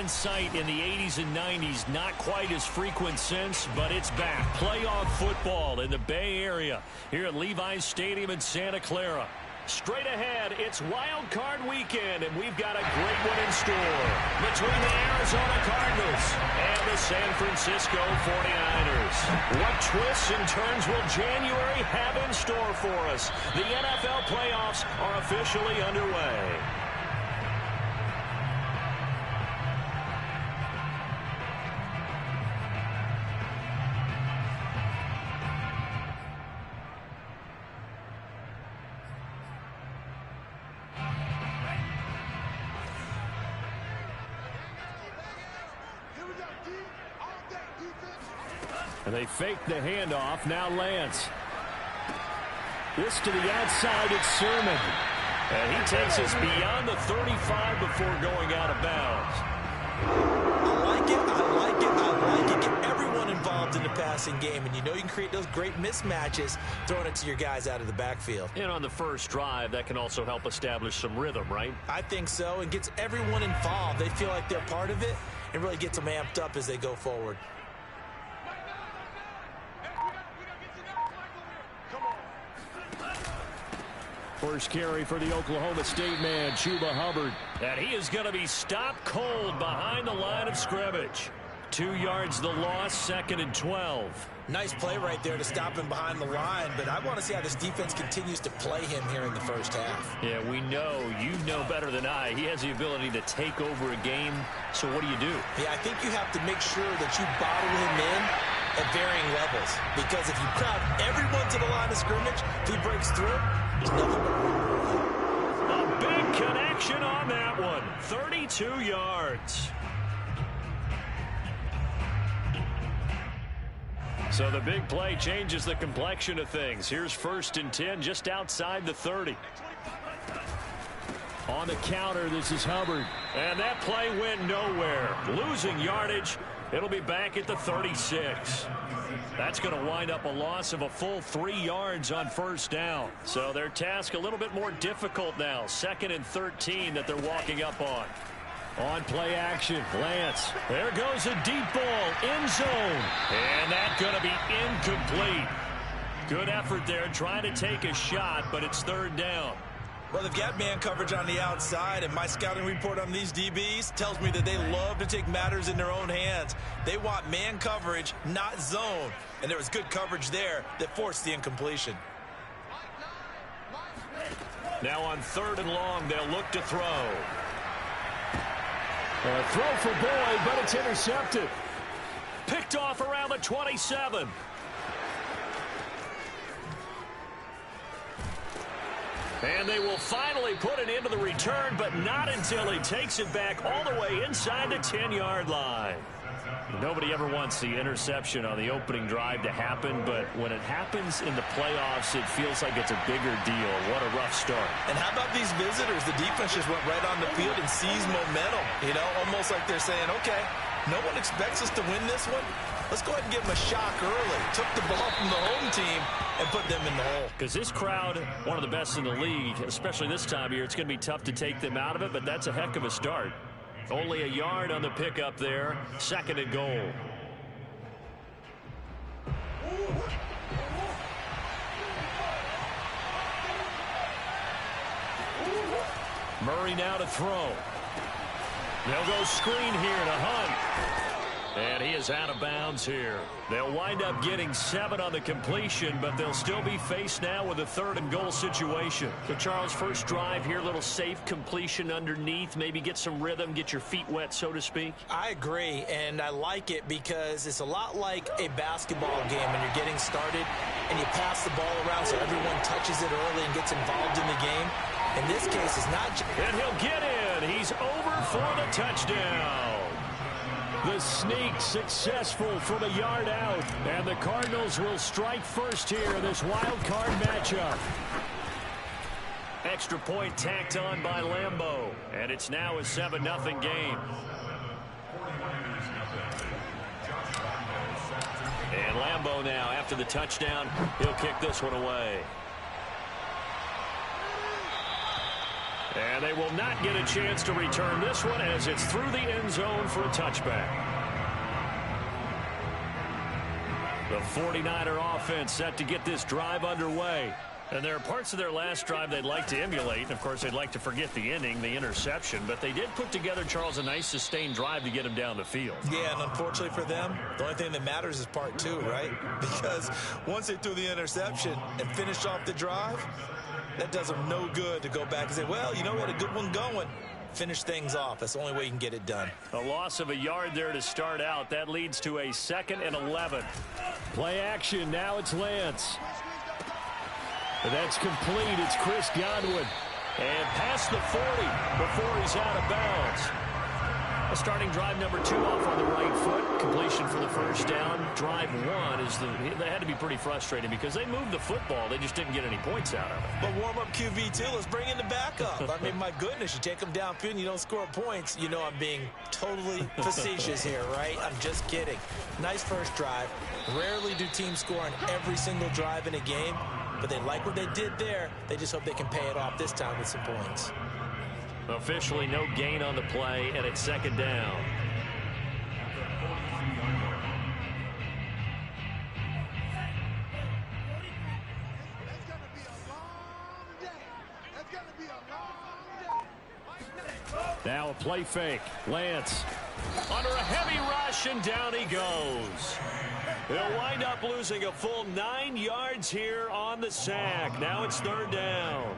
in sight in the 80s and 90s. Not quite as frequent since, but it's back. Playoff football in the Bay Area here at Levi's Stadium in Santa Clara. Straight ahead, it's Wild Card Weekend, and we've got a great one in store between the Arizona Cardinals and the San Francisco 49ers. What twists and turns will January have in store for us? The NFL playoffs are officially underway. And they fake the handoff. Now Lance. This to the outside. It's Sermon. And he takes us beyond the 35 before going out of bounds. I like it. I like it. I like it. Get everyone involved in the passing game. And you know you can create those great mismatches throwing it to your guys out of the backfield. And on the first drive, that can also help establish some rhythm, right? I think so. And gets everyone involved. They feel like they're part of it. And really gets them amped up as they go forward. First carry for the Oklahoma State man, Chuba Hubbard. And he is going to be stopped cold behind the line of scrimmage. 2 yards the loss, 2nd and 12. Nice play right there to stop him behind the line, but I want to see how this defense continues to play him here in the first half. Yeah, we know, you know better than I, he has the ability to take over a game, so what do you do? Yeah, I think you have to make sure that you bottle him in at varying levels, because if you crowd everyone to the line of scrimmage, if he breaks through, there's nothing but room for him. A big connection on that one, 32 yards. So the big play changes the complexion of things. Here's 1st and 10 just outside the 30. On the counter, this is Hubbard. And that play went nowhere. Losing yardage. It'll be back at the 36. That's going to wind up a loss of a full 3 yards on 1st down. So their task a little bit more difficult now. 2nd and 13 that they're walking up on. On play action, Lance. There goes a deep ball, end zone. And that's going to be incomplete. Good effort there trying to take a shot, but it's 3rd down. Well, they've got man coverage on the outside, and my scouting report on these DBs tells me that they love to take matters in their own hands. They want man coverage, not zone. And there was good coverage there that forced the incompletion. Now on 3rd and long, they'll look to throw. A throw for Boyd, but it's intercepted. Picked off around the 27. And they will finally put an end to the return, but not until he takes it back all the way inside the 10-yard line. Nobody ever wants the interception on the opening drive to happen, but when it happens in the playoffs, it feels like it's a bigger deal. What a rough start. And how about these visitors? The defense just went right on the field and seized momentum. You know, almost like they're saying, okay, no one expects us to win this one. Let's go ahead and give them a shock early. Took the ball from the home team and put them in the hole. Because this crowd, one of the best in the league, especially this time of year, it's going to be tough to take them out of it, but that's a heck of a start. Only a yard on the pickup there. 2nd and goal. Murray now to throw. They'll go screen here to Hunt. And he is out of bounds here. They'll wind up getting 7 on the completion, but they'll still be faced now with a 3rd and goal situation. So, Charles, first drive here, little safe completion underneath. Maybe get some rhythm, get your feet wet, so to speak. I agree, and I like it because it's a lot like a basketball game when you're getting started and you pass the ball around so everyone touches it early and gets involved in the game. In this case, it's not just... And he'll get in. He's over for the touchdown. The sneak successful from a yard out. And the Cardinals will strike first here in this wild card matchup. Extra point tacked on by Lambeau. And it's now a 7-0 game. And Lambeau now, after the touchdown, he'll kick this one away. And they will not get a chance to return this one as it's through the end zone for a touchback. The 49er offense set to get this drive underway. And there are parts of their last drive they'd like to emulate. And, of course, they'd like to forget the ending, the interception. But they did put together, Charles, a nice sustained drive to get him down the field. Yeah, and unfortunately for them, the only thing that matters is part two, right? Because once they threw the interception and finished off the drive, that does them no good to go back and say, well, you know, we had a good one going. Finish things off. That's the only way you can get it done. A loss of a yard there to start out. That leads to a 2nd and 11. Play action. Now it's Lance. That's complete. It's Chris Godwin. And past the 40 before he's out of bounds. A starting drive number 2 off on the right foot. Completion for the first down. Drive 1 is they had to be pretty frustrating because they moved the football. They just didn't get any points out of it. But warm up QB2. Let's bring in the backup. I mean, my goodness, you take them downfield and you don't score points. You know I'm being totally facetious here, right? I'm just kidding. Nice first drive. Rarely do teams score on every single drive in a game. But they like what they did there. They just hope they can pay it off this time with some points. Officially no gain on the play, and it's 2nd down. Now a play fake. Lance under a heavy rush, and down he goes. They'll wind up losing a full 9 yards here on the sack. Now it's 3rd down.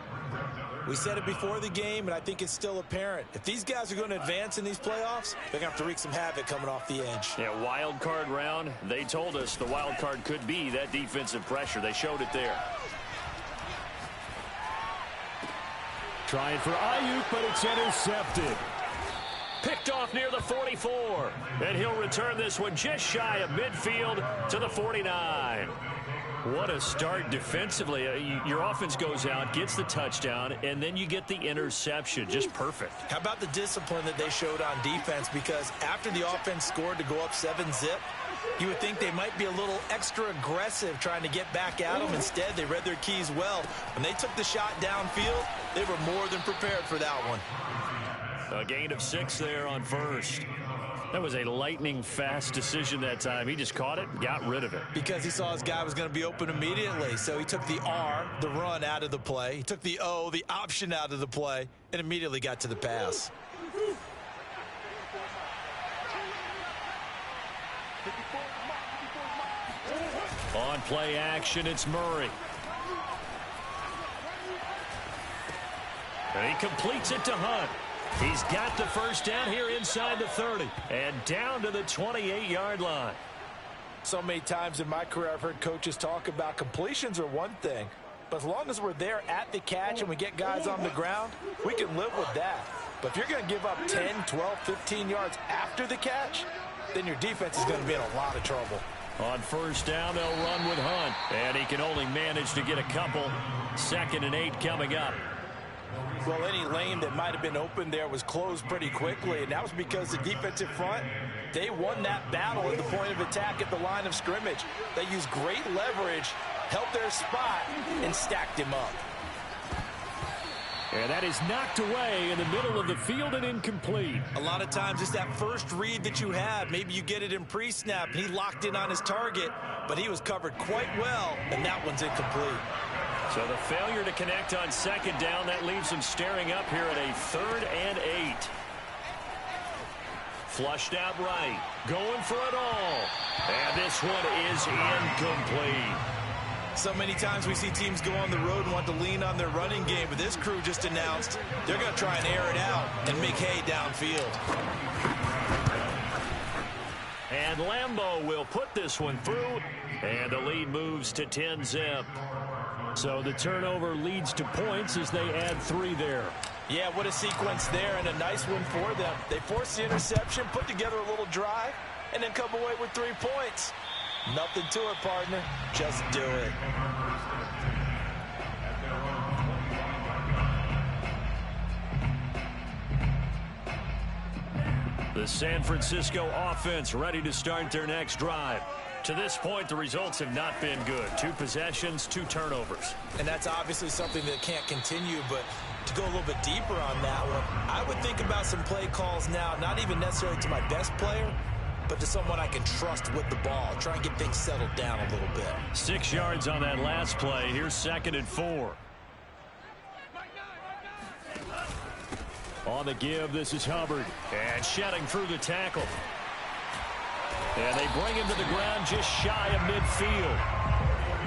We said it before the game, and I think it's still apparent. If these guys are going to advance in these playoffs, they're going to have to wreak some havoc coming off the edge. Yeah, wild card round. They told us the wild card could be that defensive pressure. They showed it there. Trying for Ayuk, but it's intercepted. Picked off near the 44. And he'll return this one just shy of midfield to the 49. What a start defensively. Your offense goes out, gets the touchdown, and then you get the interception. Just perfect. How about the discipline that they showed on defense? Because after the offense scored to go up 7-zip, you would think they might be a little extra aggressive trying to get back at them. Instead, they read their keys well. When they took the shot downfield, they were more than prepared for that one. A gain of 6 there on first. That was a lightning-fast decision that time. He just caught it and got rid of it. Because he saw his guy was going to be open immediately. So he took the R, the run, out of the play. He took the O, the option, out of the play, and immediately got to the pass. On play action, it's Murray. And he completes it to Hunt. He's got the first down here inside the 30 and down to the 28-yard line. So many times in my career I've heard coaches talk about completions are one thing, but as long as we're there at the catch and we get guys on the ground, we can live with that. But if you're going to give up 10, 12, 15 yards after the catch, then your defense is going to be in a lot of trouble. On first down, they'll run with Hunt, and he can only manage to get a couple. 2nd and 8 coming up. Well, any lane that might have been open there was closed pretty quickly, and that was because the defensive front, they won that battle at the point of attack at the line of scrimmage. They used great leverage, held their spot, and stacked him up. And that is knocked away in the middle of the field and incomplete. A lot of times it's that first read that you have. Maybe you get it in pre-snap, and he locked in on his target, but he was covered quite well, and that one's incomplete. So the failure to connect on 2nd down, that leaves him staring up here at a 3rd and 8. Flushed out right. Going for it all. And this one is incomplete. So many times we see teams go on the road and want to lean on their running game, but this crew just announced they're going to try and air it out and make hay downfield. And Lambeau will put this one through, and the lead moves to 10-zip. So the turnover leads to points as they add 3 there. Yeah, what a sequence there, and a nice one for them. They force the interception, put together a little drive, and then come away with 3 points. Nothing to it, partner. Just do it. The San Francisco offense ready to start their next drive. To this point, the results have not been good. 2 possessions, 2 turnovers. And that's obviously something that can't continue, but to go a little bit deeper on that one, I would think about some play calls now, not even necessarily to my best player, but to someone I can trust with the ball. Try and get things settled down a little bit. 6 yards on that last play. Here's 2nd and 4. On the give, this is Hubbard. And shedding through the tackle. And they bring him to the ground just shy of midfield.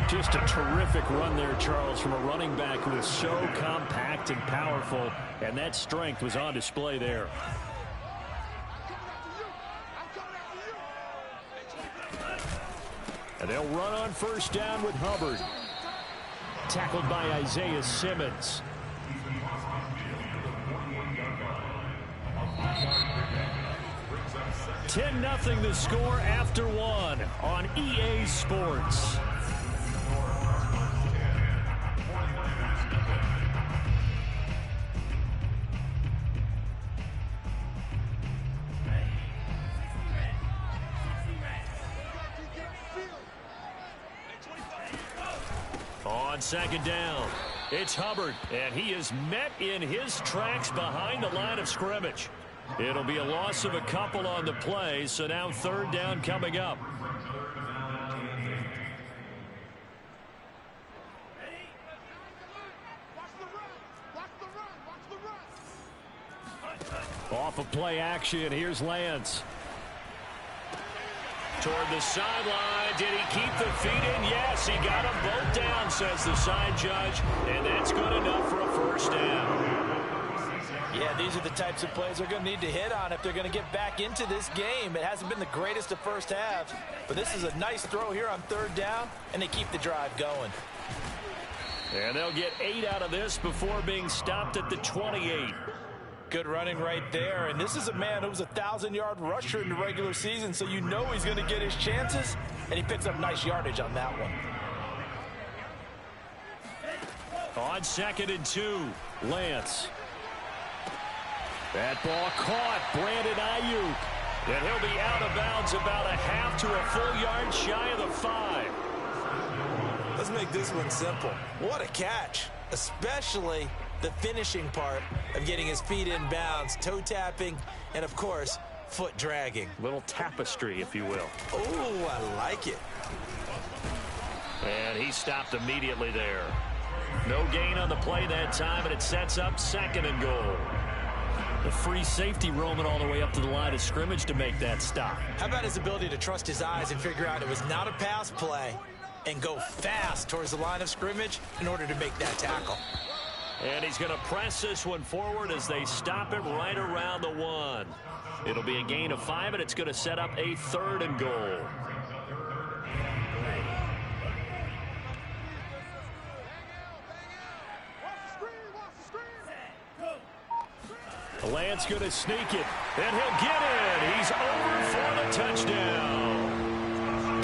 Just a terrific run there, Charles, from a running back who is so compact and powerful, and that strength was on display there. And they'll run on 1st down with Hubbard. Tackled by Isaiah Simmons. $10-0 the score after 1 on EA Sports. On 2nd down, it's Hubbard, and he is met in his tracks behind the line of scrimmage. It'll be a loss of a couple on the play, so now 3rd down coming up. Off of play action, here's Lance. Toward the sideline. Did he keep the feet in? Yes, he got them both down, says the side judge, and that's good enough for a 1st down. Yeah, these are the types of plays they're going to need to hit on if they're going to get back into this game. It hasn't been the greatest of first halves, but this is a nice throw here on 3rd down, and they keep the drive going. And they'll get 8 out of this before being stopped at the 28. Good running right there, and this is a man who was a 1,000-yard rusher in the regular season, so you know he's going to get his chances, and he picks up nice yardage on that one. On 2nd and 2, Lance. That ball caught, Brandon Ayuk. And he'll be out of bounds about a half to a full yard shy of the 5. Let's make this one simple. What a catch, especially the finishing part of getting his feet in bounds, toe tapping, and of course, foot dragging. Little tapestry, if you will. Oh, I like it. And he stopped immediately there. No gain on the play that time, and it sets up 2nd and goal. The free safety roaming all the way up to the line of scrimmage to make that stop. How about his ability to trust his eyes and figure out it was not a pass play and go fast towards the line of scrimmage in order to make that tackle. And he's going to press this one forward as they stop him right around the 1. It'll be a gain of 5, and it's going to set up a 3rd and goal. Lance going to sneak it, and he'll get it. He's over for the touchdown.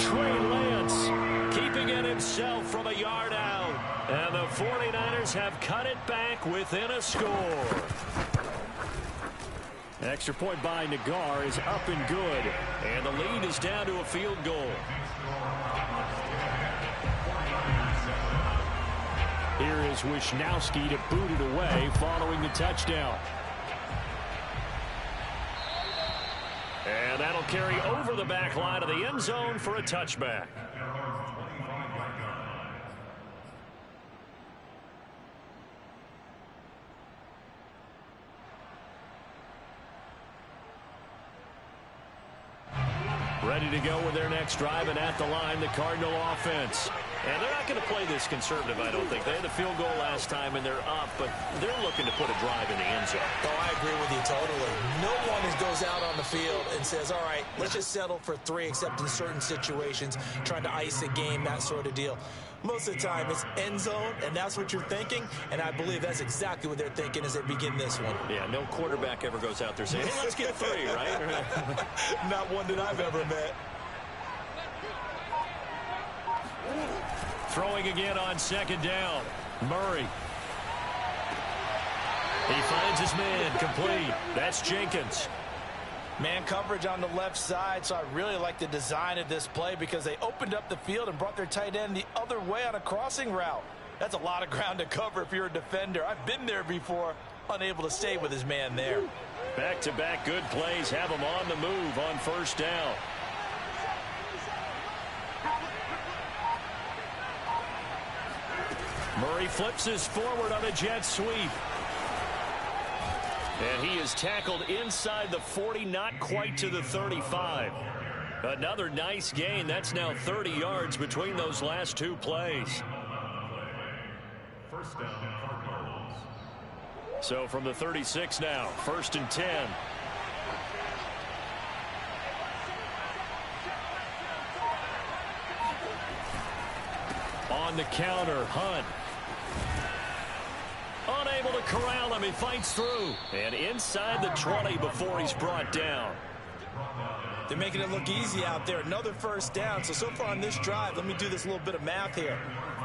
Trey Lance keeping it himself from a yard out. And the 49ers have cut it back within a score. An extra point by Nagar is up and good. And the lead is down to a field goal. Here is Wisnowski to boot it away following the touchdown. And that'll carry over the back line of the end zone for a touchback. Ready to go with their next drive, and at the line, the Cardinal offense. And they're not going to play this conservative, I don't think. They had the field goal last time, and they're up, but they're looking to put a drive in the end zone. Oh, I agree with you totally. No one goes out on the field and says, all right, let's just settle for 3, except in certain situations, trying to ice a game, that sort of deal. Most of the time, it's end zone, and that's what you're thinking, and I believe that's exactly what they're thinking as they begin this one. Yeah, no quarterback ever goes out there saying, hey, let's get 3, right? Not one that I've ever met. Throwing again on 2nd down. Murray. He finds his man complete. That's Jenkins. Man coverage on the left side, so I really like the design of this play because they opened up the field and brought their tight end the other way on a crossing route. That's a lot of ground to cover if you're a defender. I've been there before, unable to stay with his man there. Back-to-back good plays have him on the move on first down. Murray flips his forward on a jet sweep. And he is tackled inside the 40, not quite to the 35. Another nice gain. That's now 30 yards between those last two plays. First down, Cardinals. So from the 36 now, 1st and 10. On the counter, Hunt. Unable to corral him. He fights through. And inside the 20 before he's brought down. They're making it look easy out there. Another first down. So far on this drive, let me do this little bit of math here.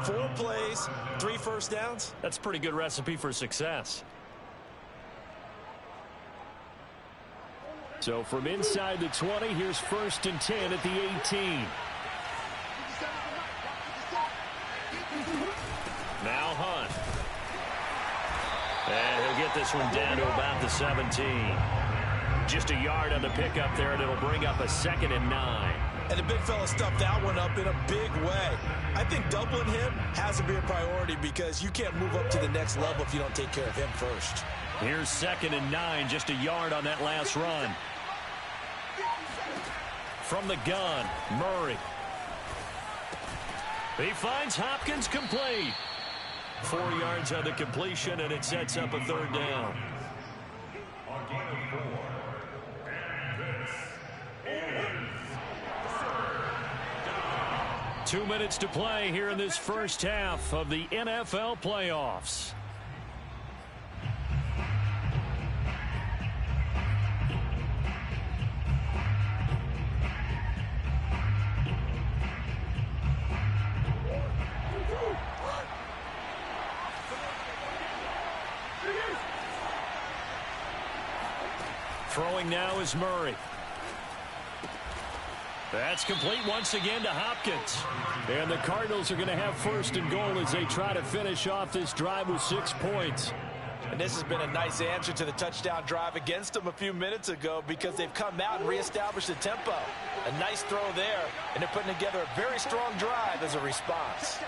4 plays, 3 first downs. That's a pretty good recipe for success. So from inside the 20, here's 1st and 10 at the 18. Now Hunt. And he'll get this one down to about the 17. Just a yard on the pickup there, and it'll bring up a 2nd and 9. And the big fella stuffed that one up in a big way. I think doubling him has to be a priority because you can't move up to the next level if you don't take care of him first. Here's 2nd and 9, just a yard on that last run. From the gun, Murray. He finds Hopkins complete. 4 yards on the completion, and it sets up a 3rd down. On gain of 4. And this is 2 minutes to play here in this first half of the NFL playoffs. Throwing now is Murray. That's complete once again to Hopkins. And the Cardinals are going to have 1st and goal as they try to finish off this drive with 6 points. And this has been a nice answer to the touchdown drive against them a few minutes ago because they've come out and reestablished the tempo. A nice throw there, and they're putting together a very strong drive as a response.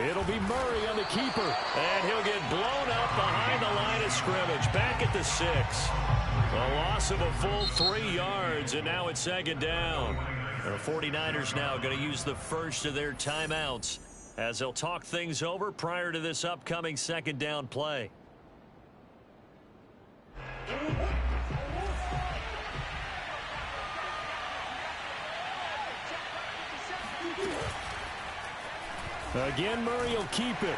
It'll be Murray on the keeper, and he'll get blown up behind the line of scrimmage. Back at the 6. A loss of a full 3 yards, and now it's 2nd down. The 49ers now going to use the first of their timeouts as they'll talk things over prior to this upcoming 2nd down play. Again, Murray will keep it.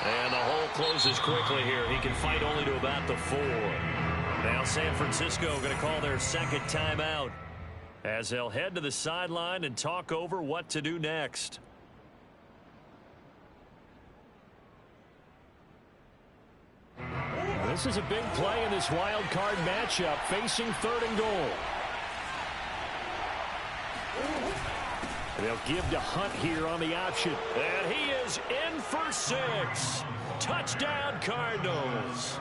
And the hole closes quickly here. He can fight only to about the 4. Now San Francisco going to call their 2nd timeout as they'll head to the sideline and talk over what to do next. This is a big play in this wild card matchup facing 3rd and goal. They'll give to Hunt here on the option. And he is in for 6. Touchdown Cardinals.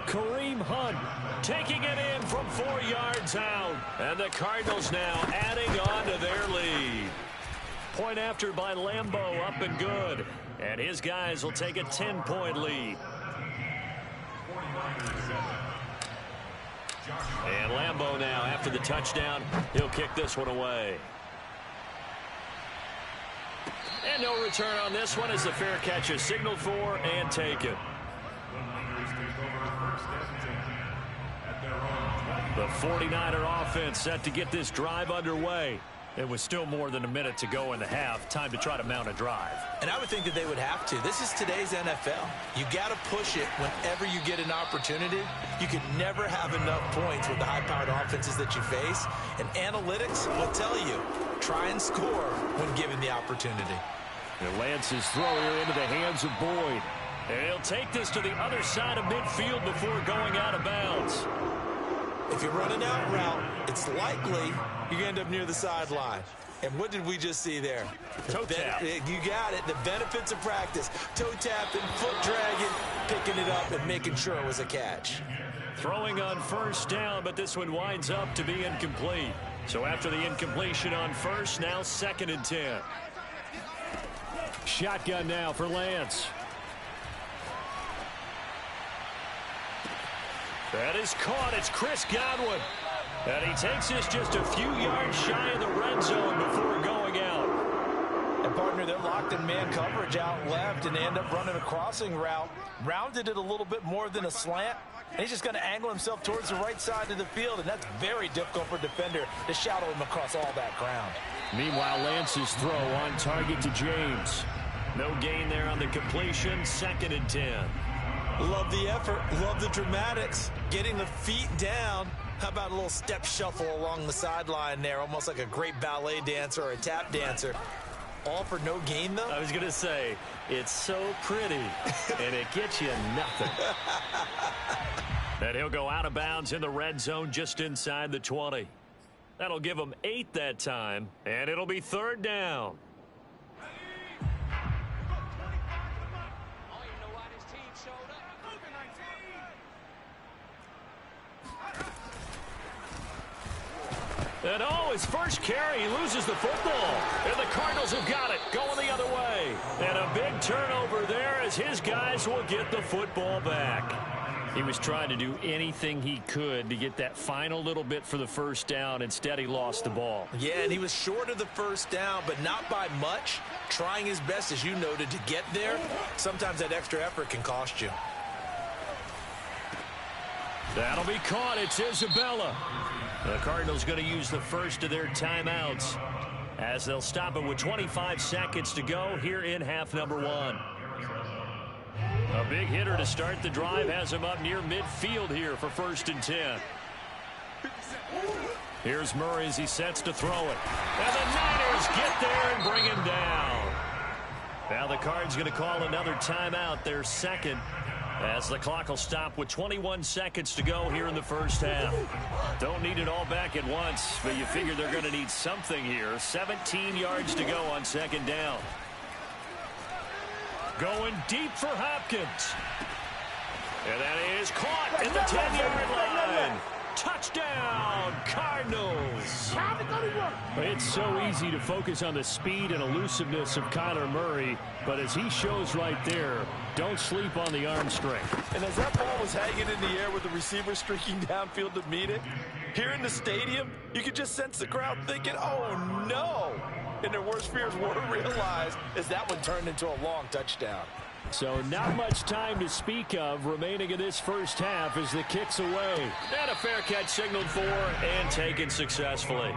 Kareem Hunt taking it in from 4 yards out. And the Cardinals now adding on to their lead. Point after by Lambeau, up and good. And his guys will take a 10-point lead. And Lambeau now, after the touchdown, he'll kick this one away. And no return on this one as the fair catch is signaled for and taken. The 49er offense set to get this drive underway. It was still more than a minute to go in the half. Time to try to mount a drive. And I would think that they would have to. This is today's NFL. You got to push it whenever you get an opportunity. You could never have enough points with the high-powered offenses that you face. And analytics will tell you, try and score when given the opportunity. And Lance's throw here into the hands of Boyd. And he'll take this to the other side of midfield before going out of bounds. If you run an out route, it's likely you're going to end up near the sideline. And what did we just see there? Toe tap. You got it. The benefits of practice. Toe tapping, foot dragging, picking it up, and making sure it was a catch. Throwing on first down, but this one winds up to be incomplete. So after the incompletion on first, now 2nd and 10. Shotgun now for Lance. That is caught. It's Chris Godwin. And he takes this just a few yards shy of the red zone before going out. And partner, they're locked in man coverage out left, and they end up running a crossing route. Rounded it a little bit more than a slant. And he's just going to angle himself towards the right side of the field, and that's very difficult for a defender to shadow him across all that ground. Meanwhile, Lance's throw on target to James. No gain there on the completion. 2nd and 10. Love the effort. Love the dramatics. Getting the feet down. How about a little step shuffle along the sideline there, almost like a great ballet dancer or a tap dancer. All for no gain, though? I was going to say, it's so pretty, and it gets you nothing. And he'll go out of bounds in the red zone just inside the 20. That'll give him 8 that time, and it'll be 3rd down. And his first carry, he loses the football. And the Cardinals have got it, going the other way. And a big turnover there as his guys will get the football back. He was trying to do anything he could to get that final little bit for the first down. Instead, he lost the ball. Yeah, and he was short of the first down, but not by much. Trying his best, as you noted, to get there. Sometimes that extra effort can cost you. That'll be caught. It's Isabella. The Cardinals going to use the first of their timeouts as they'll stop it with 25 seconds to go here in half number 1. A big hitter to start the drive has him up near midfield here for 1st and 10. Here's Murray as he sets to throw it. And the Niners get there and bring him down. Now the Cards going to call another timeout, their 2nd, as the clock will stop with 21 seconds to go here in the first half. Don't need it all back at once, but you figure they're going to need something here. 17 yards to go on 2nd down. Going deep for Hopkins. And that is caught at the 10-yard line. Touchdown, Cardinals. It's so easy to focus on the speed and elusiveness of Kyler Murray, but as he shows right there, don't sleep on the arm strength. And as that ball was hanging in the air with the receiver streaking downfield to meet it, here in the stadium, you could just sense the crowd thinking, oh no! And their worst fears were realized as that one turned into a long touchdown. So not much time to speak of remaining in this first half as the kick's away. And a fair catch signaled for and taken successfully.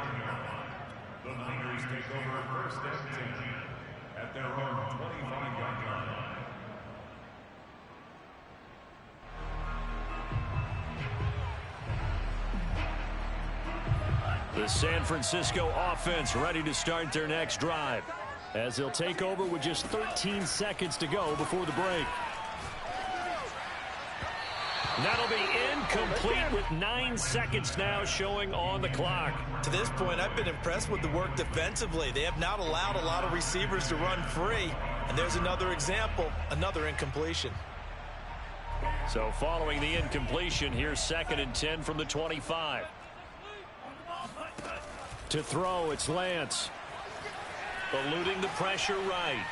The Niners take over 1st and 10 at their own 25-yard line. The San Francisco offense ready to start their next drive, as they'll take over with just 13 seconds to go before the break. That'll be incomplete with 9 seconds now showing on the clock. To this point, I've been impressed with the work defensively. They have not allowed a lot of receivers to run free. And there's another example, another incompletion. So following the incompletion, here's 2nd and 10 from the 25. To throw, it's Lance. Eluding the pressure right.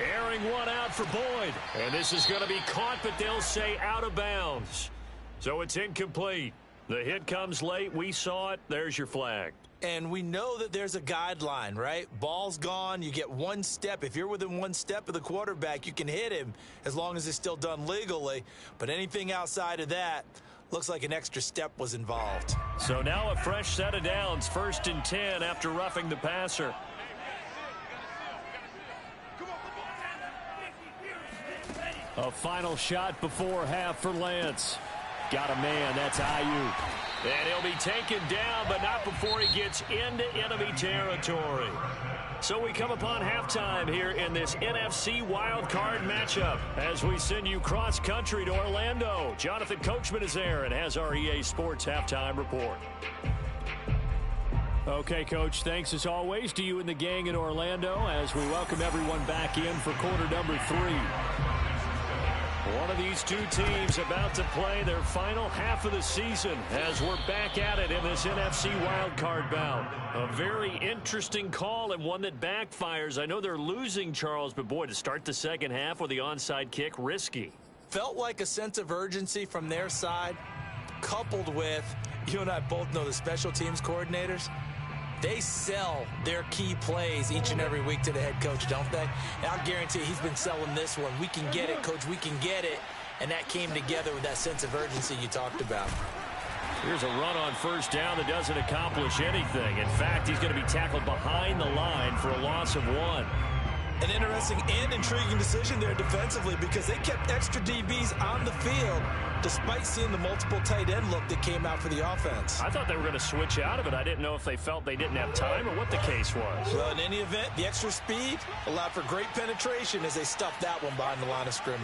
Airing one out for Boyd. And this is going to be caught, but they'll say out of bounds. So it's incomplete. The hit comes late. We saw it. There's your flag. And we know that there's a guideline, right? Ball's gone. You get 1 step. If you're within 1 step of the quarterback, you can hit him as long as it's still done legally. But anything outside of that, looks like an extra step was involved. So now a fresh set of downs. 1st and 10 after roughing the passer. A final shot before half for Lance. Got a man. That's Ayuk. And he'll be taken down, but not before he gets into enemy territory. So we come upon halftime here in this NFC wildcard matchup as we send you cross-country to Orlando. Jonathan Coachman is there and has our EA Sports halftime report. Okay, Coach, thanks as always to you and the gang in Orlando as we welcome everyone back in for quarter number 3. One of these two teams about to play their final half of the season as we're back at it in this NFC wildcard bout. A very interesting call and one that backfires. I know they're losing, Charles, but boy, to start the second half with the onside kick, risky. Felt like a sense of urgency from their side, coupled with, you and I both know the special teams coordinators, they sell their key plays each and every week to the head coach, don't they? And I'll guarantee he's been selling this one. We can get it, Coach, we can get it. And that came together with that sense of urgency you talked about. Here's a run on first down that doesn't accomplish anything. In fact, he's going to be tackled behind the line for a loss of 1. An interesting and intriguing decision there defensively because they kept extra DBs on the field despite seeing the multiple tight end look that came out for the offense. I thought they were going to switch out of it. I didn't know if they felt they didn't have time or what the case was. Well, in any event, the extra speed allowed for great penetration as they stuffed that one behind the line of scrimmage.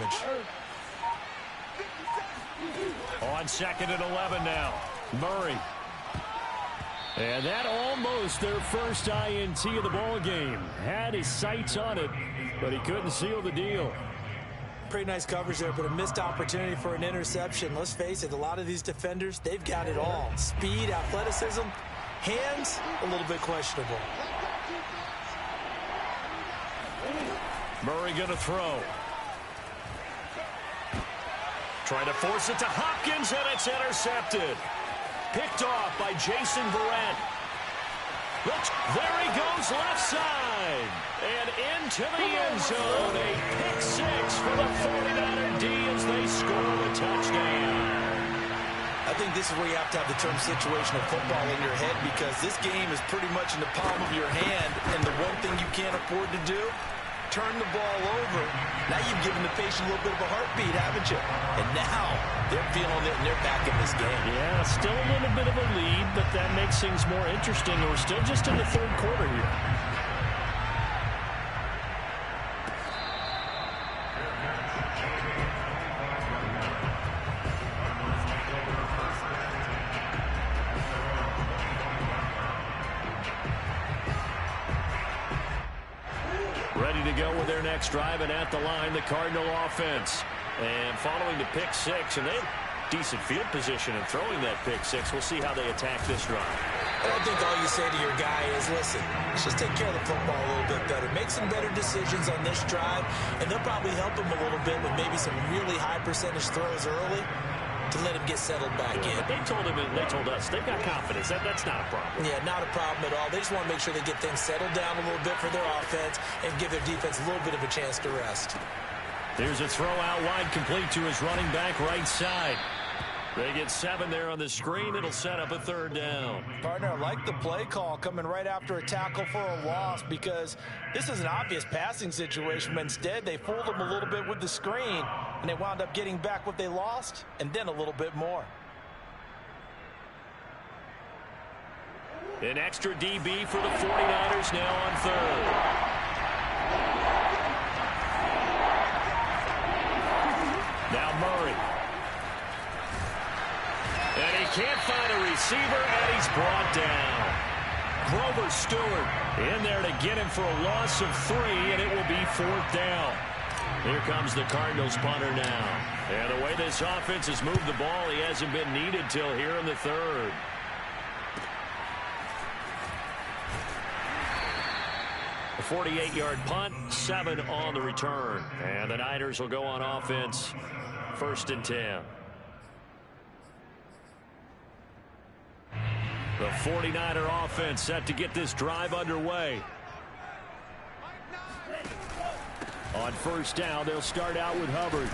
On 2nd and 11 now, Murray. And that almost their first INT of the ball game. Had his sights on it, but he couldn't seal the deal. Pretty nice coverage there, but a missed opportunity for an interception. Let's face it, a lot of these defenders, they've got it all. Speed, athleticism, hands, a little bit questionable. Murray going to throw. Trying to force it to Hopkins, and it's intercepted. Picked off by Jason Verrett. There he goes, left side. And into the end zone. A pick 6 for the 49er D as they score the touchdown. I think this is where you have to have the term situational football in your head because this game is pretty much in the palm of your hand, and the one thing you can't afford to do, turn the ball over. Now you've given the patient a little bit of a heartbeat, haven't you? And now they're feeling it and they're back in this game. Yeah, still a little bit of a lead, but that makes things more interesting. We're still just in the third quarter here. Ready to go with their next drive, and at the line, the Cardinal offense. And following the pick 6, and they have decent field position in throwing that pick 6. We'll see how they attack this drive. I don't think all you say to your guy is, listen, let's just take care of the football a little bit better. Make some better decisions on this drive, and they'll probably help him a little bit with maybe some really high percentage throws early to let him get settled back in. But they told him, and they told us, they've got confidence. That's not a problem. Yeah, not a problem at all. They just want to make sure they get things settled down a little bit for their offense and give their defense a little bit of a chance to rest. There's a throw out wide complete to his running back right side. They get 7 there on the screen. It'll set up a 3rd down. Partner, I like the play call coming right after a tackle for a loss because this is an obvious passing situation, but instead they fooled them a little bit with the screen, and they wound up getting back what they lost and then a little bit more. An extra DB for the 49ers now on 3rd. Now Murray. And he can't find a receiver, and he's brought down. Grover Stewart in there to get him for a loss of 3, and it will be 4th down. Here comes the Cardinals punter now. And the way this offense has moved the ball, he hasn't been needed till here in the 3rd. A 48-yard punt, 7 on the return. And the Niners will go on offense, 1st and 10. The 49er offense set to get this drive underway. On 1st down, they'll start out with Hubbard.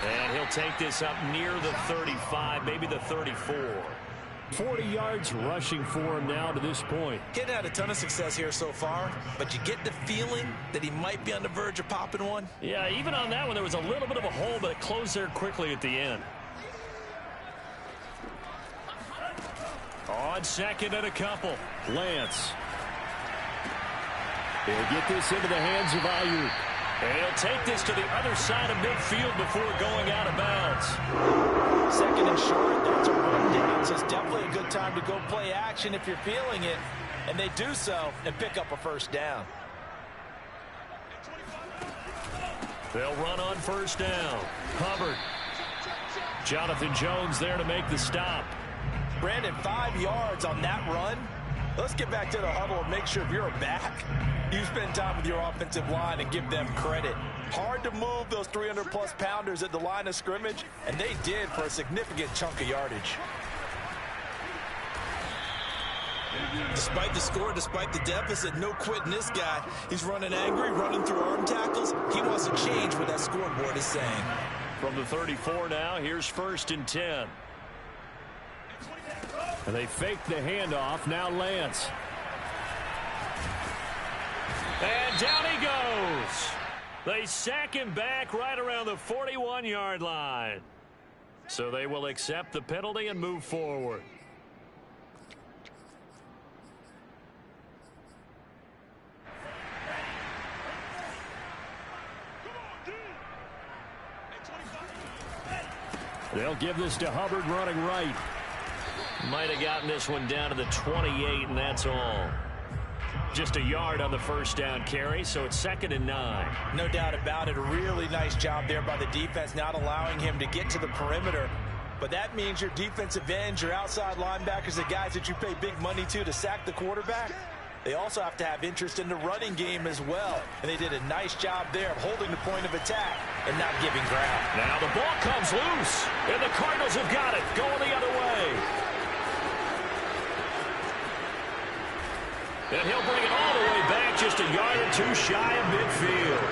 And he'll take this up near the 35, maybe the 34. 40 yards rushing for him now to this point. He's had a ton of success here so far, but you get the feeling that he might be on the verge of popping one. Yeah, even on that one, there was a little bit of a hole, but it closed there quickly at the end. On 2nd and a couple, Lance. They'll get this into the hands of Ayuk. And he'll take this to the other side of midfield before going out of bounds. Second and short, that's a rundown, so it's definitely a good time to go play action if you're feeling it. And they do so and pick up a first down. They'll run on first down. Hubbard. Jonathan Jones there to make the stop. Brandon, 5 yards on that run. Let's get back to the huddle and make sure if you're a back, you spend time with your offensive line and give them credit. Hard to move those 300-plus pounders at the line of scrimmage, and they did for a significant chunk of yardage. Despite the score, despite the deficit, no quitting this guy. He's running angry, running through arm tackles. He wants to change what that scoreboard is saying. From the 34 now, here's 1st and 10. And they fake the handoff. Now Lance. And down he goes. They sack him back right around the 41-yard line. So they will accept the penalty and move forward. They'll give this to Hubbard running right. Might have gotten this one down to the 28, and that's all. Just a yard on the first down carry, so it's 2nd and 9. No doubt about it. A really nice job there by the defense, not allowing him to get to the perimeter. But that means your defensive ends, your outside linebackers, the guys that you pay big money to sack the quarterback, they also have to have interest in the running game as well. And they did a nice job there of holding the point of attack and not giving ground. Now the ball comes loose, and the Cardinals have got it, going the other way. And he'll bring it all the way back, just a yard or two shy of midfield.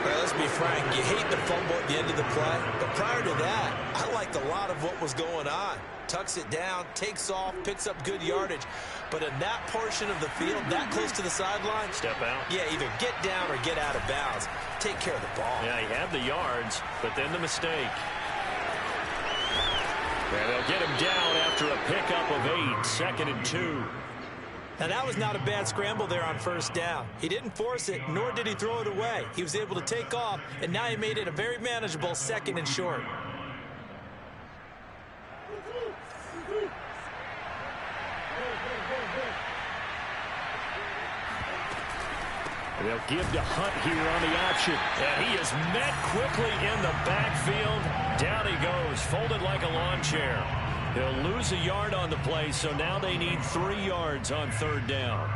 Well, let's be frank, you hate the fumble at the end of the play, but prior to that, I liked a lot of what was going on. Tucks it down, takes off, picks up good yardage. But in that portion of the field, that close to the sideline, step out. Yeah, either get down or get out of bounds. Take care of the ball. Yeah, he had the yards, but then the mistake. And they'll get him down after a pickup of 8, 2nd and 2. Now, that was not a bad scramble there on first down. He didn't force it, nor did he throw it away. He was able to take off, and now he made it a very manageable 2nd and short. They'll give to Hunt here on the option. And he is met quickly in the backfield. Down he goes, folded like a lawn chair. He'll lose a yard on the play, so now they need 3 yards on 3rd down.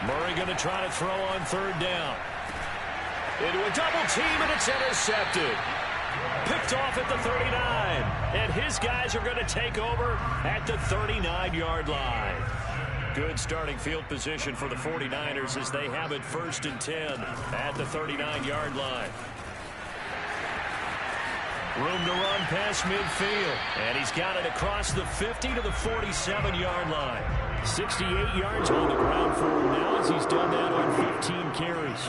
Murray going to try to throw on 3rd down. Into a double team, and it's intercepted. Picked off at the 39. And his guys are going to take over at the 39-yard line. Good starting field position for the 49ers as they have it 1st and 10 at the 39-yard line. Room to run past midfield. And he's got it across the 50 to the 47-yard line. 68 yards on the ground for him now as he's done that on 15 carries.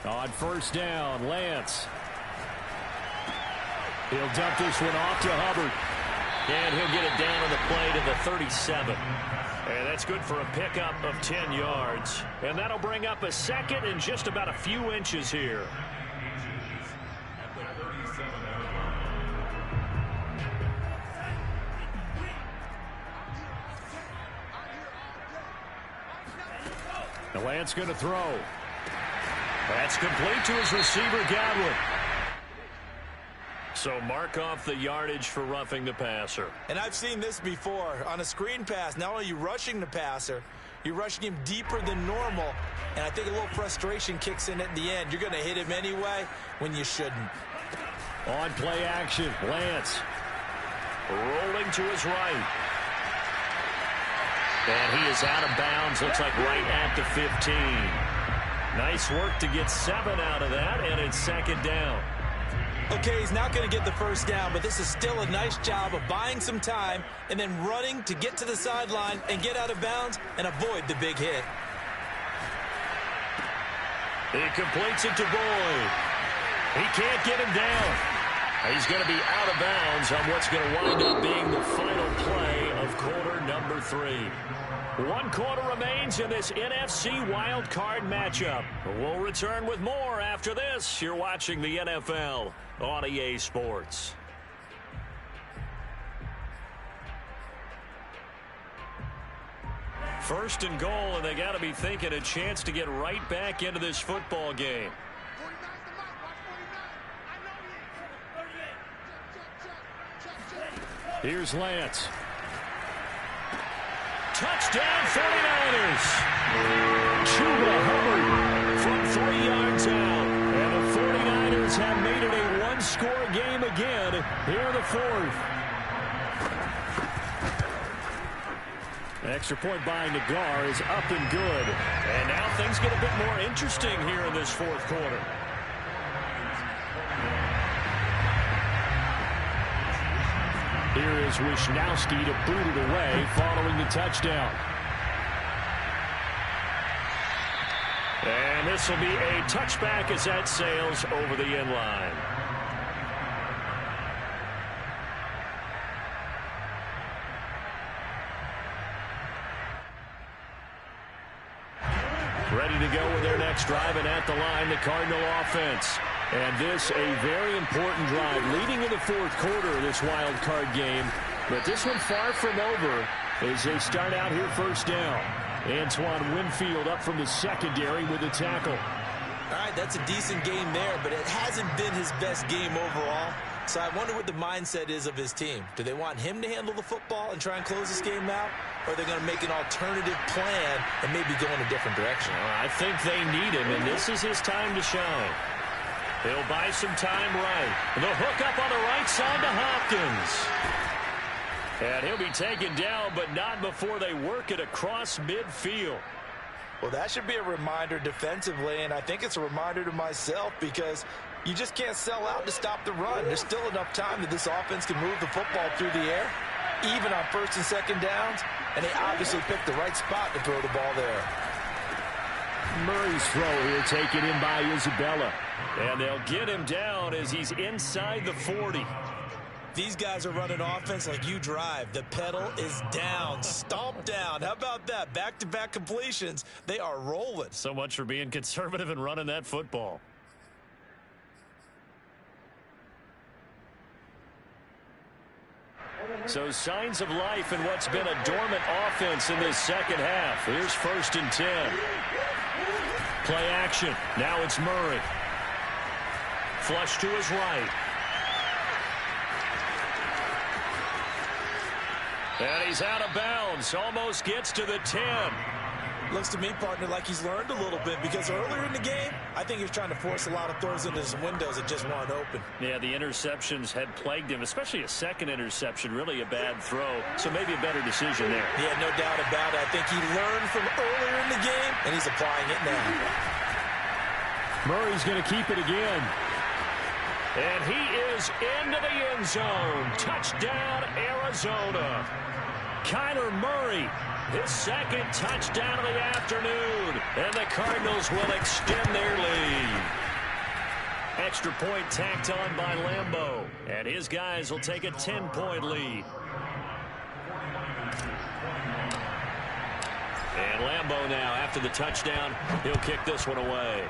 On 1st down, Lance. He'll dump this one off to Hubbard. And he'll get it down on the play to the 37. And that's good for a pickup of 10 yards. And that'll bring up a 2nd and just about a few inches here. The Lance going to throw. That's complete to his receiver, Godwin. So mark off the yardage for roughing the passer. And I've seen this before. On a screen pass, not only are you rushing the passer, you're rushing him deeper than normal. And I think a little frustration kicks in at the end. You're going to hit him anyway when you shouldn't. On play action, Lance. Rolling to his right. And he is out of bounds, looks like right at the 15. Nice work to get 7 out of that, and it's 2nd down. A Okay, he's not going to get the first down, but this is still a nice job of buying some time and then running to get to the sideline and get out of bounds and avoid the big hit. He completes it to Boyd. He can't get him down. He's going to be out of bounds on what's going to wind up being the final play of quarter number 3. 1 quarter remains in this NFC wild card matchup. We'll return with more after this. You're watching the NFL on EA Sports. First and goal, and they got to be thinking a chance to get right back into this football game. Here's Lance. Touchdown 49ers. Chuba Hubbard from 3 yards out. And the 49ers have made it a one-score game again here in the 4th. Extra point by Nagar is up and good. And now things get a bit more interesting here in this 4th quarter. Here is Wisnowski to boot it away following the touchdown. And this will be a touchback as that sails over the end line. Ready to go with their next drive, and at the line, the Cardinal offense. And this a very important drive leading in the 4th quarter of this wild card game. But this one far from over as they start out here first down. Antoine Winfield up from the secondary with a tackle. All right, that's a decent game there, but it hasn't been his best game overall. So I wonder what the mindset is of his team. Do they want him to handle the football and try and close this game out? Or are they going to make an alternative plan and maybe go in a different direction? I think they need him, and this is his time to shine. He'll buy some time right. The hook up on the right side to Hopkins. And he'll be taken down, but not before they work it across midfield. Well, that should be a reminder defensively, and I think it's a reminder to myself because you just can't sell out to stop the run. There's still enough time that this offense can move the football through the air, even on 1st and 2nd downs, and they obviously picked the right spot to throw the ball there. Murray's throw here taken in by Isabella. And they'll get him down as he's inside the 40. These guys are running offense like you drive. The pedal is down, stomp down. How about that? Back-to-back completions. They are rolling. So much for being conservative and running that football. So signs of life in what's been a dormant offense in this 2nd half. Here's 1st and 10. Play action. Now it's Murray. Flush to his right. And he's out of bounds. Almost gets to the 10. Looks to me, partner, like he's learned a little bit because earlier in the game, I think he was trying to force a lot of throws into his windows that just weren't open. Yeah, the interceptions had plagued him, especially a 2nd interception, really a bad throw. So maybe a better decision there. Yeah, no doubt about it. I think he learned from earlier in the game, and he's applying it now. Murray's going to keep it again. And he is into the end zone. Touchdown, Arizona. Kyler Murray, his 2nd touchdown of the afternoon. And the Cardinals will extend their lead. Extra point tacked on by Lambeau. And his guys will take a 10-point lead. And Lambeau now, after the touchdown, he'll kick this one away.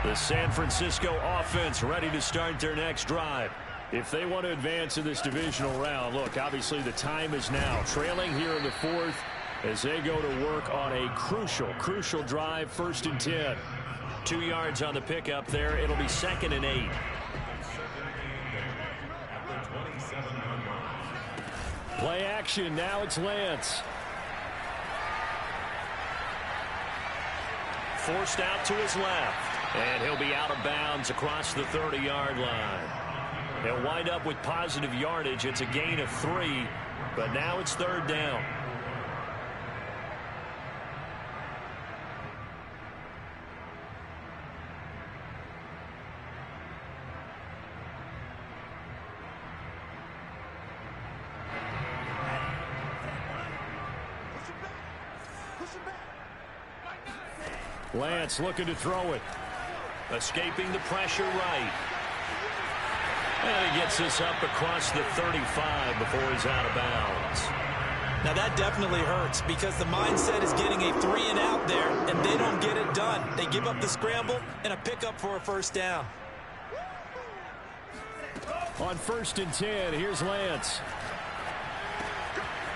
The San Francisco offense ready to start their next drive. If they want to advance in this divisional round, look, obviously the time is now. Trailing here in the 4th as they go to work on a crucial drive, 1st and 10. 2 yards on the pickup there. It'll be 2nd and 8. Play action. Now it's Lance. Forced out to his left. And he'll be out of bounds across the 30-yard line. He'll wind up with positive yardage. It's a gain of 3, but now it's 3rd down. Lance looking to throw it. Escaping the pressure right. And he gets this up across the 35 before he's out of bounds. Now that definitely hurts because the mindset is getting a 3-and-out there, and they don't get it done. They give up the scramble and a pickup for a 1st down. On 1st and 10, here's Lance.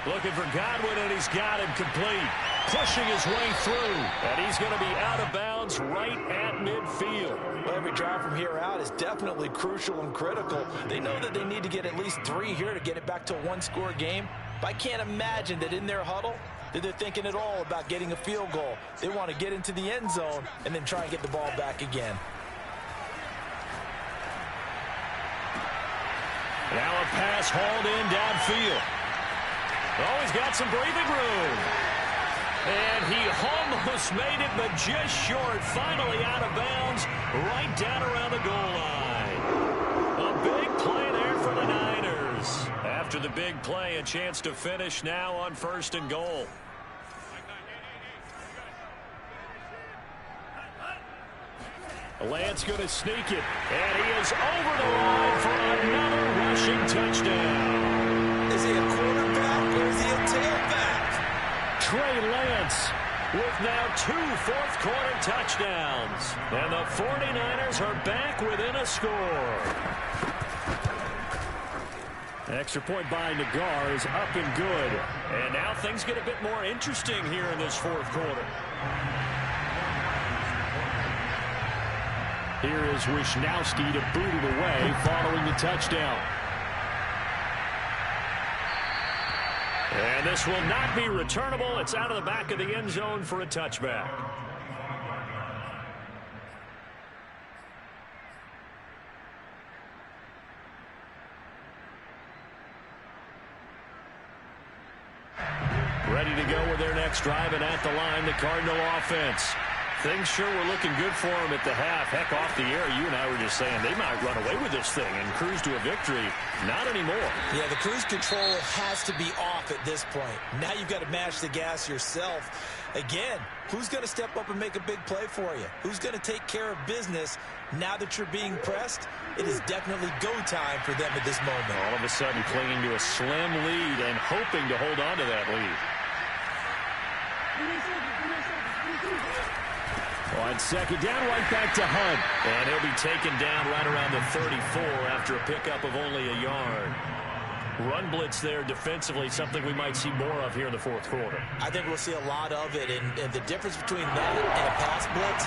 Looking for Godwin, and he's got him complete. Pushing his way through, and he's going to be out of bounds right at midfield. Well, every drive from here out is definitely crucial and critical. They know that they need to get at least 3 here to get it back to a 1-score game. But I can't imagine that in their huddle that they're thinking at all about getting a field goal. They want to get into the end zone and then try and get the ball back again. Now a pass hauled in downfield. Oh, he's got some breathing room. And he almost made it, but just short. Finally out of bounds, right down around the goal line. A big play there for the Niners. After the big play, a chance to finish now on 1st and goal. Lance going to sneak it, and he is over the line for another rushing touchdown. Is he a quarterback or is he a tailback? Trey Lance with now 2 fourth-quarter touchdowns. And the 49ers are back within a score. Extra point by Nagar is up and good. And now things get a bit more interesting here in this 4th quarter. Here is Wisnowski to boot it away following the touchdown. And this will not be returnable. It's out of the back of the end zone for a touchback. Ready to go with their next drive, and at the line, the Cardinal offense. Things sure were looking good for them at the half. Heck, off the air, you and I were just saying they might run away with this thing and cruise to a victory. Not anymore. Yeah, the cruise control has to be off at this point. Now you've got to mash the gas yourself. Again, who's going to step up and make a big play for you? Who's going to take care of business now that you're being pressed? It is definitely go time for them at this moment. All of a sudden clinging to a slim lead and hoping to hold on to that lead. On 2nd down, right back to Hunt. And he'll be taken down right around the 34 after a pickup of only a yard. Run blitz there defensively, something we might see more of here in the 4th quarter. I think we'll see a lot of it. And the difference between that and a pass blitz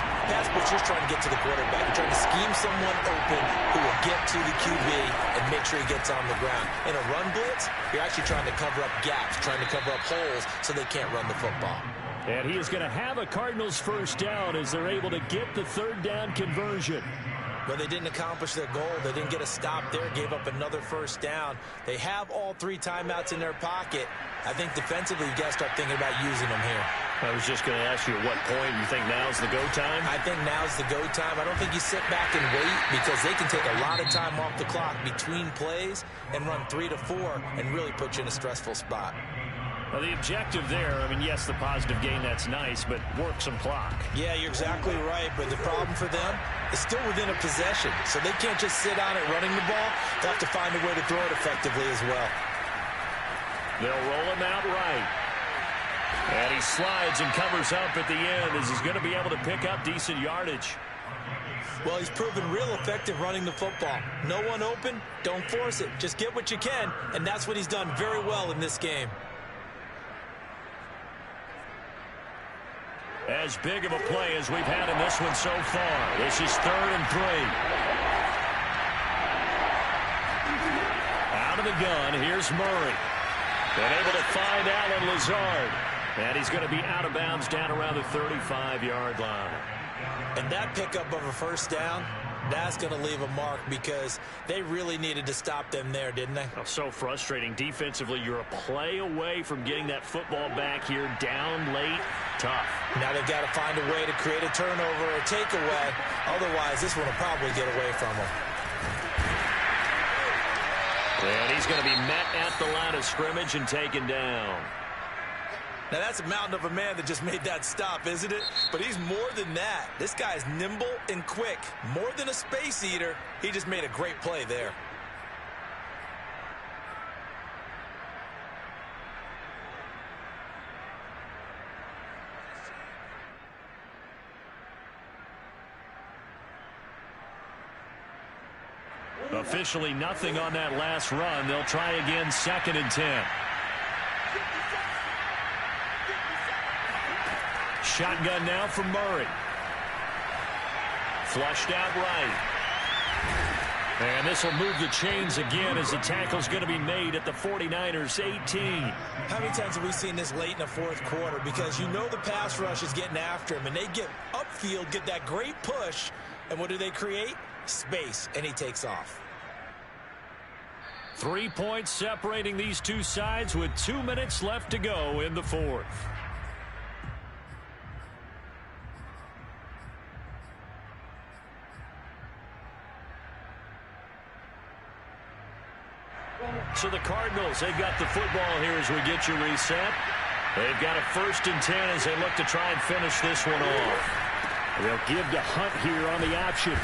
just trying to get to the quarterback. You're trying to scheme someone open who will get to the QB and make sure he gets on the ground. In a run blitz, you're actually trying to cover up gaps, trying to cover up holes so they can't run the football. And he is going to have a Cardinals 1st down as they're able to get the 3rd down conversion. But they didn't accomplish their goal. They didn't get a stop there, gave up another 1st down. They have all 3 timeouts in their pocket. I think defensively, you got to start thinking about using them here. I was just going to ask you at what point you think now's the go time? I think now's the go time. I don't think you sit back and wait because they can take a lot of time off the clock between plays and run 3 to 4 and really put you in a stressful spot. Well, the objective there, I mean, yes, the positive gain, that's nice, but work some clock. Yeah, you're exactly right, but the problem for them is still within a possession, so they can't just sit on it running the ball. They'll have to find a way to throw it effectively as well. They'll roll him out right. And he slides and covers up at the end as he's going to be able to pick up decent yardage. Well, he's proven real effective running the football. No one open, don't force it. Just get what you can, and that's what he's done very well in this game. As big of a play as we've had in this one so far. This is 3rd and 3. Out of the gun, here's Murray. Been able to find Allen Lazard. And he's going to be out of bounds down around the 35-yard line. And that pickup of a 1st down That's going to leave a mark because they really needed to stop them there, didn't they? Oh, so frustrating. Defensively, you're a play away from getting that football back here. Down late, tough. Now they've got to find a way to create a turnover or takeaway. Otherwise, this one will probably get away from them. And he's going to be met at the line of scrimmage and taken down. Now, that's a mountain of a man that just made that stop, isn't it? But he's more than that. This guy's nimble and quick. More than a space eater. He just made a great play there. Officially nothing on that last run. They'll try again, 2nd and 10. Shotgun now from Murray. Flushed out right. And this will move the chains again as the tackle's going to be made at the 49ers 18. How many times have we seen this late in the fourth quarter? Because you know the pass rush is getting after him, and they get upfield, get that great push, and what do they create? Space, and he takes off. 3 points separating these two sides with 2 minutes left to go in the fourth. So the Cardinals, they've got the football here as we get you reset. They've got a 1st and 10 as they look to try and finish this one off. They'll give to Hunt here on the option.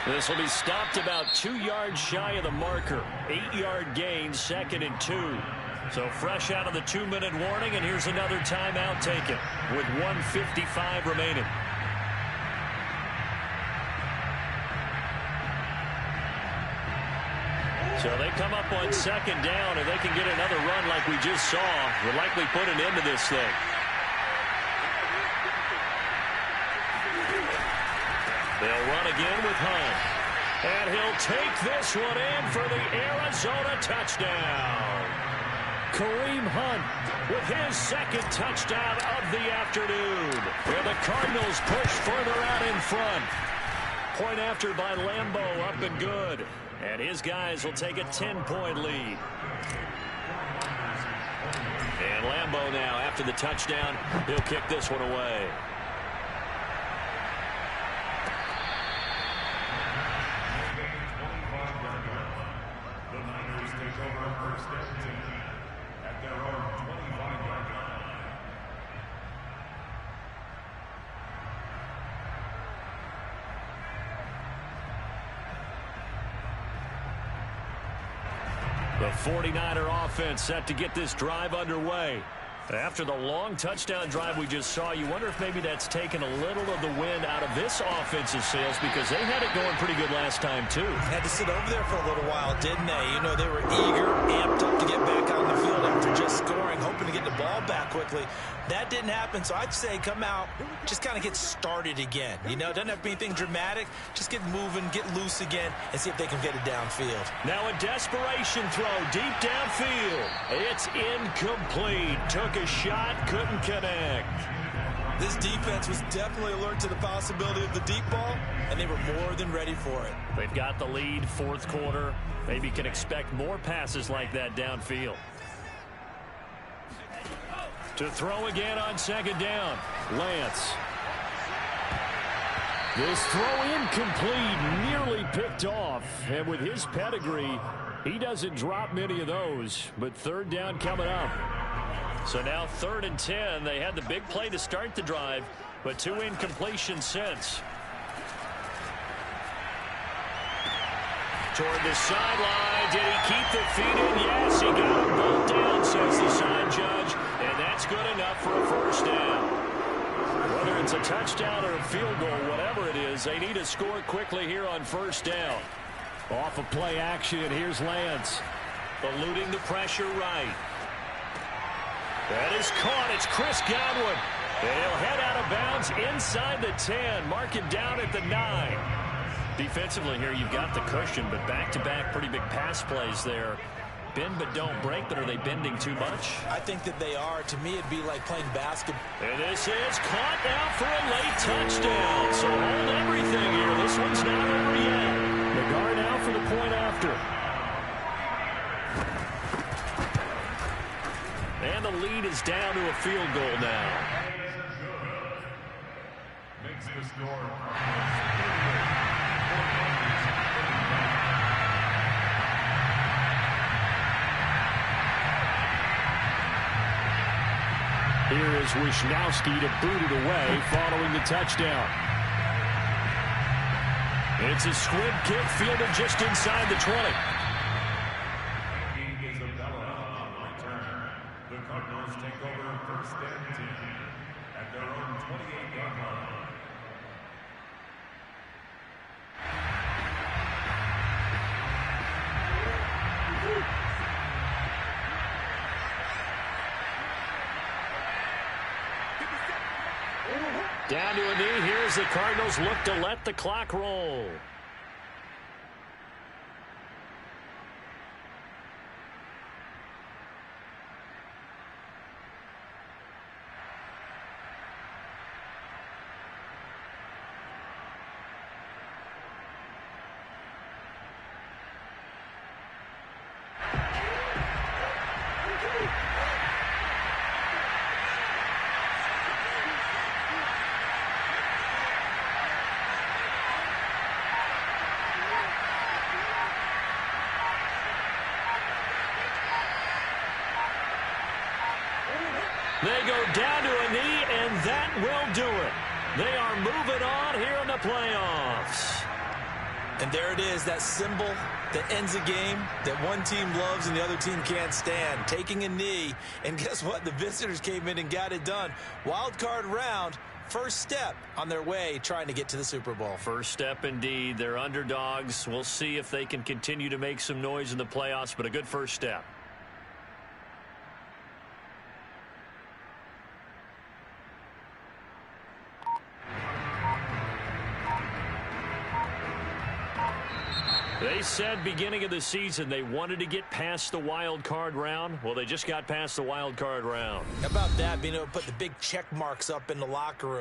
This will be stopped about 2 yards shy of the marker. 8-yard gain, 2nd and 2. So fresh out of the 2-minute warning, and here's another timeout taken with 1:55 remaining. So they come up on 2nd down, and they can get another run like we just saw. Will likely put an end to this thing. They'll run again with Hunt. And he'll take this one in for the Arizona touchdown. Kareem Hunt with his 2nd touchdown of the afternoon. And the Cardinals push further out in front. Point after by Lambo, up and good. And his guys will take a 10-point lead. And Lambo now, after the touchdown, he'll kick this one away. The Niners take over 1st and 10 at their own 25-yard line. The 49er offense set to get this drive underway. After the long touchdown drive we just saw, you wonder if maybe that's taken a little of the wind out of this offensive sails because they had it going pretty good last time, too. Had to sit over there for a little while, didn't they? You know, they were eager, amped up to get back on the field after just scoring, hoping to get the ball back quickly. That didn't happen, so I'd say come out, just kind of get started again. You know, doesn't have to be anything dramatic. Just get moving, get loose again, and see if they can get it downfield. Now a desperation throw deep downfield. It's incomplete. Took a shot, couldn't connect. This defense was definitely alert to the possibility of the deep ball, and they were more than ready for it. They've got the lead, fourth quarter. Maybe can expect more passes like that downfield. To throw again on 2nd down, Lance. This throw incomplete, nearly picked off. And with his pedigree, he doesn't drop many of those. But 3rd down coming up. So now 3rd and 10. They had the big play to start the drive, but 2 incompletions since. Toward the sideline. Did he keep the feet in? Yes, he got them both down, says the sign judge. And that's good enough for a 1st down. Whether it's a touchdown or a field goal, whatever it is, they need to score quickly here on 1st down. Off of play action, here's Lance. Eluding the pressure right. That is caught. It's Chris Godwin. And he'll head out of bounds inside the 10. Mark him down at the 9. Defensively here, you've got the cushion, but back-to-back pretty big pass plays there. Bend but don't break, but are they bending too much? I think that they are. To me, it'd be like playing basketball. And this is caught now for a late touchdown. So hold everything here. This one's not over yet. McGarr now for the point after. And the lead is down to a field goal now. Makes the score. Here is Wisnowski to boot it away following the touchdown. It's a squib kick fielded just inside the 20. The Cardinals take over first and 10 at their own 28-yard line. Down to a knee. Here's the Cardinals look to let the clock roll. They go down to a knee, and that will do it. They are moving on here in the playoffs. And there it is, that symbol that ends a game that one team loves and the other team can't stand. Taking a knee, and guess what? The visitors came in and got it done. Wild card round, first step on their way trying to get to the Super Bowl. First step indeed. They're underdogs. We'll see if they can continue to make some noise in the playoffs, but a good first step. They said beginning of the season they wanted to get past the wild card round. Well, they just got past the wild card round. How about that, being able to put the big check marks up in the locker room?